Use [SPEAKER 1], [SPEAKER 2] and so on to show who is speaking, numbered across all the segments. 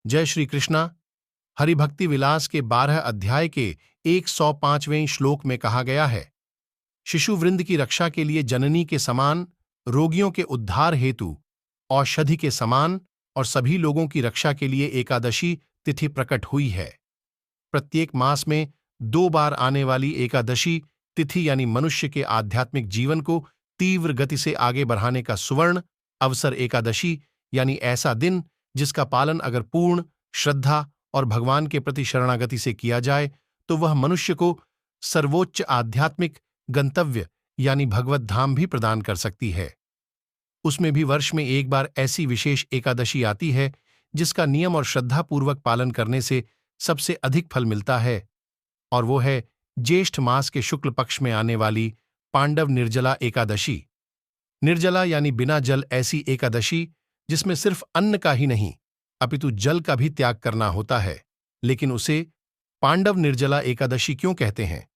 [SPEAKER 1] जय श्री कृष्णा। हरिभक्ति विलास के 12 अध्याय के 105वें श्लोक में कहा गया है, शिशुवृंद की रक्षा के लिए जननी के समान, रोगियों के उद्धार हेतु औषधि के समान और सभी लोगों की रक्षा के लिए एकादशी तिथि प्रकट हुई है। प्रत्येक मास में 2 बार आने वाली एकादशी तिथि यानी मनुष्य के आध्यात्मिक जीवन को तीव्र गति से आगे बढ़ाने का सुवर्ण अवसर एकादशी यानी ऐसा दिन जिसका पालन अगर पूर्ण श्रद्धा और भगवान के प्रति शरणागति से किया जाए तो वह मनुष्य को सर्वोच्च आध्यात्मिक गंतव्य यानी भगवत धाम भी प्रदान कर सकती है। उसमें भी वर्ष में एक बार ऐसी विशेष एकादशी आती है जिसका नियम और श्रद्धापूर्वक पालन करने से सबसे अधिक फल मिलता है, और वो है ज्येष्ठ मास के शुक्ल पक्ष में आने वाली पांडव निर्जला एकादशी। निर्जला यानी बिना जल ऐसी एकादशी जिसमें सिर्फ अन्न का ही नहीं अपितु जल का भी त्याग करना होता है। लेकिन उसे पांडव निर्जला एकादशी क्यों कहते हैं,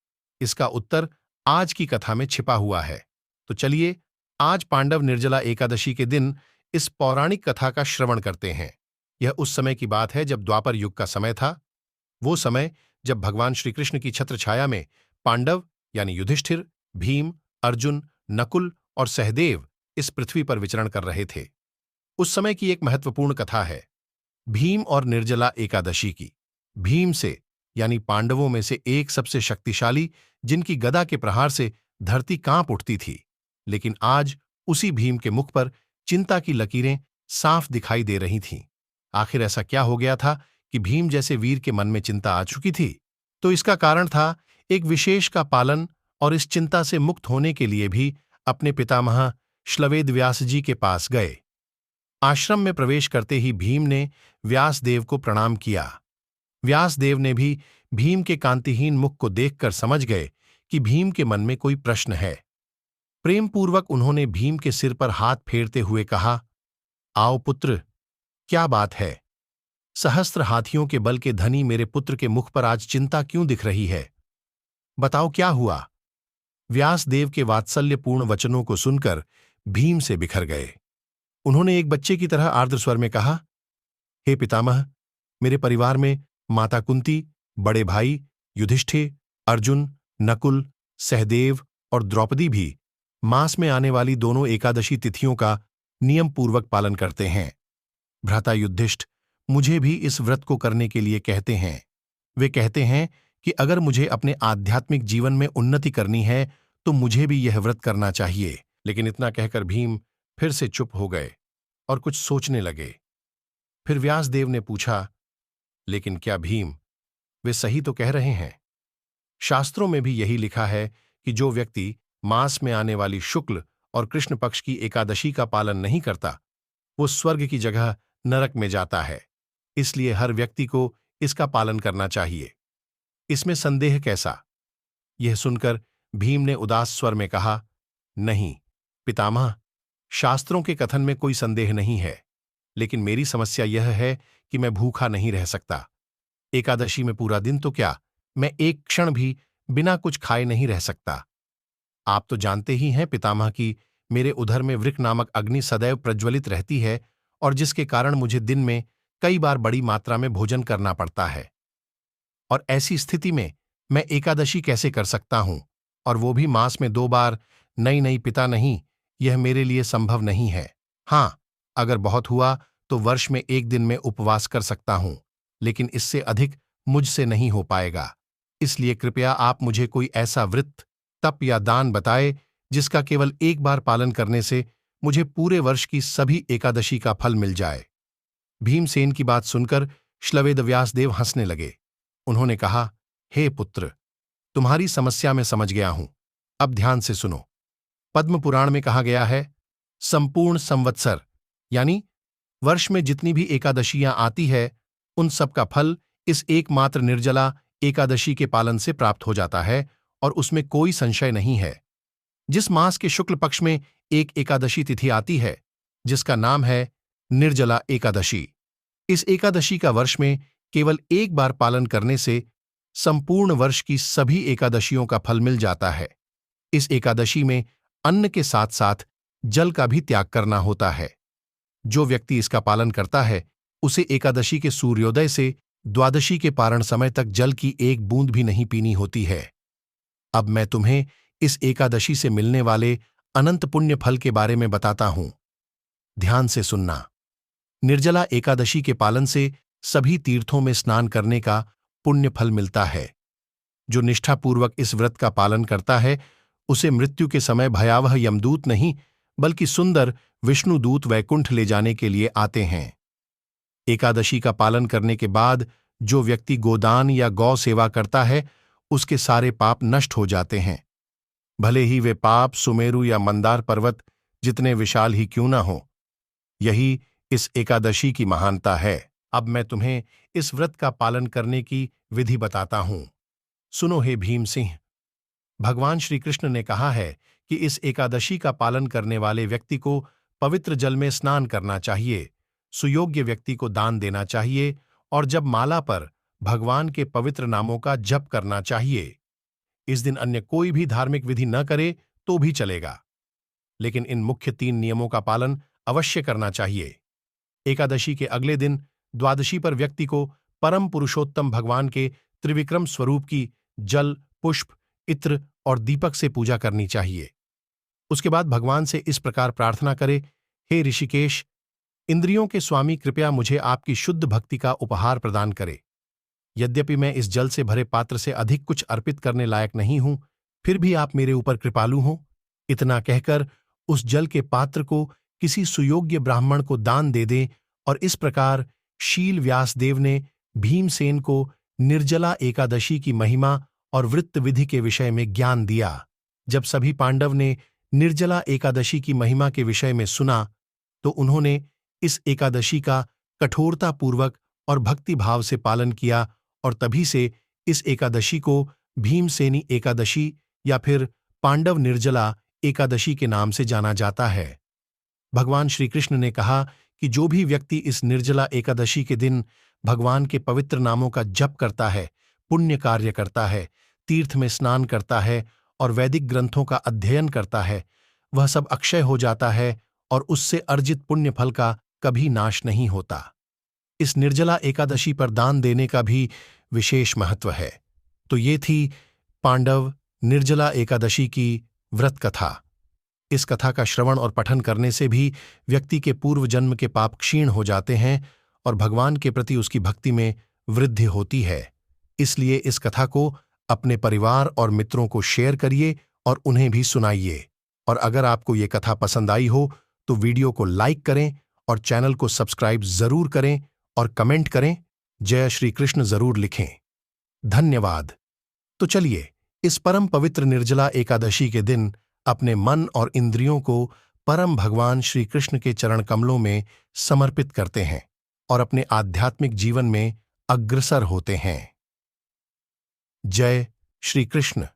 [SPEAKER 1] इसका उत्तर आज की कथा में छिपा हुआ है। तो चलिए आज पांडव निर्जला एकादशी के दिन इस पौराणिक कथा का श्रवण करते हैं। यह उस समय की बात है जब द्वापर युग का समय था। वो समय जब भगवान श्री कृष्ण की छत्रछाया में पांडव यानी युधिष्ठिर, भीम, अर्जुन, नकुल और सहदेव इस पृथ्वी पर विचरण कर रहे थे। उस समय की एक महत्वपूर्ण कथा है भीम और निर्जला एकादशी की। भीम से यानी पांडवों में से एक सबसे शक्तिशाली, जिनकी गदा के प्रहार से धरती कांप उठती थी। लेकिन आज उसी भीम के मुख पर चिंता की लकीरें साफ दिखाई दे रही थीं। आखिर ऐसा क्या हो गया था कि भीम जैसे वीर के मन में चिंता आ चुकी थी? तो इसका कारण था एक विशेष का पालन, और इस चिंता से मुक्त होने के लिए भी अपने पितामह श्लवेद व्यास जी के पास गए। आश्रम में प्रवेश करते ही भीम ने व्यासदेव को प्रणाम किया। व्यासदेव ने भी भीम के कांतिहीन मुख को देखकर समझ गए कि भीम के मन में कोई प्रश्न है। प्रेमपूर्वक उन्होंने भीम के सिर पर हाथ फेरते हुए कहा, आओ पुत्र, क्या बात है? सहस्त्र हाथियों के बल के धनी मेरे पुत्र के मुख पर आज चिंता क्यों दिख रही है? बताओ क्या हुआ? व्यासदेव के वात्सल्यपूर्ण वचनों को सुनकर भीम से बिखर गए। उन्होंने एक बच्चे की तरह आर्द्र स्वर में कहा, हे पितामह, मेरे परिवार में माता कुंती, बड़े भाई युधिष्ठिर, अर्जुन, नकुल, सहदेव और द्रौपदी भी मास में आने वाली दोनों एकादशी तिथियों का नियम पूर्वक पालन करते हैं। भ्राता युधिष्ठिर मुझे भी इस व्रत को करने के लिए कहते हैं। वे कहते हैं कि अगर मुझे अपने आध्यात्मिक जीवन में उन्नति करनी है तो मुझे भी यह व्रत करना चाहिए। लेकिन इतना कहकर भीम फिर से चुप हो गए और कुछ सोचने लगे। फिर व्यासदेव ने पूछा, लेकिन क्या भीम, वे सही तो कह रहे हैं? शास्त्रों में भी यही लिखा है कि जो व्यक्ति मास में आने वाली शुक्ल और कृष्ण पक्ष की एकादशी का पालन नहीं करता वो स्वर्ग की जगह नरक में जाता है। इसलिए हर व्यक्ति को इसका पालन करना चाहिए। इसमें संदेह कैसा? यह सुनकर भीम ने उदास स्वर में कहा, नहीं पितामह, शास्त्रों के कथन में कोई संदेह नहीं है, लेकिन मेरी समस्या यह है कि मैं भूखा नहीं रह सकता। एकादशी में पूरा दिन तो क्या, मैं एक क्षण भी बिना कुछ खाए नहीं रह सकता। आप तो जानते ही हैं पितामह कि मेरे उदर में वृक नामक अग्नि सदैव प्रज्वलित रहती है, और जिसके कारण मुझे दिन में कई बार बड़ी मात्रा में भोजन करना पड़ता है। और ऐसी स्थिति में मैं एकादशी कैसे कर सकता हूं, और वो भी मास में 2 बार? नहीं पिता नहीं, यह मेरे लिए संभव नहीं है। हां, अगर बहुत हुआ तो वर्ष में 1 दिन में उपवास कर सकता हूं, लेकिन इससे अधिक मुझसे नहीं हो पाएगा। इसलिए कृपया आप मुझे कोई ऐसा व्रत, तप या दान बताए जिसका केवल एक बार पालन करने से मुझे पूरे वर्ष की सभी एकादशी का फल मिल जाए। भीमसेन की बात सुनकर श्लवेद व्यासदेव हंसने लगे। उन्होंने कहा, हे पुत्र, तुम्हारी समस्या मैं समझ गया हूं। अब ध्यान से सुनो। पद्म पुराण में कहा गया है, संपूर्ण संवत्सर यानी वर्ष में जितनी भी एकादशियां आती है उन सब का फल इस एकमात्र निर्जला एकादशी के पालन से प्राप्त हो जाता है, और उसमें कोई संशय नहीं है। जिस मास के शुक्ल पक्ष में एक एकादशी तिथि आती है जिसका नाम है निर्जला एकादशी, इस एकादशी का वर्ष में केवल एक बार पालन करने से संपूर्ण वर्ष की सभी एकादशियों का फल मिल जाता है। इस एकादशी में अन्न के साथ साथ जल का भी त्याग करना होता है। जो व्यक्ति इसका पालन करता है उसे एकादशी के सूर्योदय से द्वादशी के पारण समय तक जल की एक बूंद भी नहीं पीनी होती है। अब मैं तुम्हें इस एकादशी से मिलने वाले अनंत पुण्य फल के बारे में बताता हूं। ध्यान से सुनना। निर्जला एकादशी के पालन से सभी तीर्थों में स्नान करने का पुण्य फल मिलता है। जो निष्ठापूर्वक इस व्रत का पालन करता है उसे मृत्यु के समय भयावह यमदूत नहीं बल्कि सुंदर विष्णुदूत वैकुंठ ले जाने के लिए आते हैं। एकादशी का पालन करने के बाद जो व्यक्ति गोदान या गौ सेवा करता है उसके सारे पाप नष्ट हो जाते हैं, भले ही वे पाप सुमेरु या मंदार पर्वत जितने विशाल ही क्यों न हो। यही इस एकादशी की महानता है। अब मैं तुम्हें इस व्रत का पालन करने की विधि बताता हूं। सुनो हे भीम सिंह, भगवान श्री कृष्ण ने कहा है कि इस एकादशी का पालन करने वाले व्यक्ति को पवित्र जल में स्नान करना चाहिए, सुयोग्य व्यक्ति को दान देना चाहिए और जब माला पर भगवान के पवित्र नामों का जप करना चाहिए। इस दिन अन्य कोई भी धार्मिक विधि न करे तो भी चलेगा, लेकिन इन मुख्य 3 नियमों का पालन अवश्य करना चाहिए। एकादशी के अगले दिन द्वादशी पर व्यक्ति को परम पुरुषोत्तम भगवान के त्रिविक्रम स्वरूप की जल, पुष्प, इत्र और दीपक से पूजा करनी चाहिए। उसके बाद भगवान से इस प्रकार प्रार्थना करे, हे ऋषिकेश, इंद्रियों के स्वामी, कृपया मुझे आपकी शुद्ध भक्ति का उपहार प्रदान करे। यद्यपि मैं इस जल से भरे पात्र से अधिक कुछ अर्पित करने लायक नहीं हूं, फिर भी आप मेरे ऊपर कृपालु हो। इतना कहकर उस जल के पात्र को किसी सुयोग्य ब्राह्मण को दान दे दें। और इस प्रकार शील व्यासदेव ने भीमसेन को निर्जला एकादशी की महिमा और व्रत विधि के विषय में ज्ञान दिया। जब सभी पांडव ने निर्जला एकादशी की महिमा के विषय में सुना तो उन्होंने इस एकादशी का कठोरतापूर्वक और भक्तिभाव से पालन किया और तभी से इस एकादशी को भीमसेनी एकादशी या फिर पांडव निर्जला एकादशी के नाम से जाना जाता है। भगवान श्री कृष्ण ने कहा कि जो भी व्यक्ति इस निर्जला एकादशी के दिन भगवान के पवित्र नामों का जप करता है, पुण्य कार्य करता है, तीर्थ में स्नान करता है और वैदिक ग्रंथों का अध्ययन करता है, वह सब अक्षय हो जाता है और उससे अर्जित पुण्य फल का कभी नाश नहीं होता। इस निर्जला एकादशी पर दान देने का भी विशेष महत्व है। तो ये थी पांडव निर्जला एकादशी की व्रत कथा। इस कथा का श्रवण और पठन करने से भी व्यक्ति के पूर्व जन्म के पाप क्षीण हो जाते हैं और भगवान के प्रति उसकी भक्ति में वृद्धि होती है। इसलिए इस कथा को अपने परिवार और मित्रों को शेयर करिए और उन्हें भी सुनाइए। और अगर आपको ये कथा पसंद आई हो तो वीडियो को लाइक करें और चैनल को सब्सक्राइब जरूर करें और कमेंट करें, जय श्री कृष्ण जरूर लिखें। धन्यवाद। तो चलिए इस परम पवित्र निर्जला एकादशी के दिन अपने मन और इंद्रियों को परम भगवान श्री कृष्ण के चरण कमलों में समर्पित करते हैं और अपने आध्यात्मिक जीवन में अग्रसर होते हैं। जय श्री कृष्ण।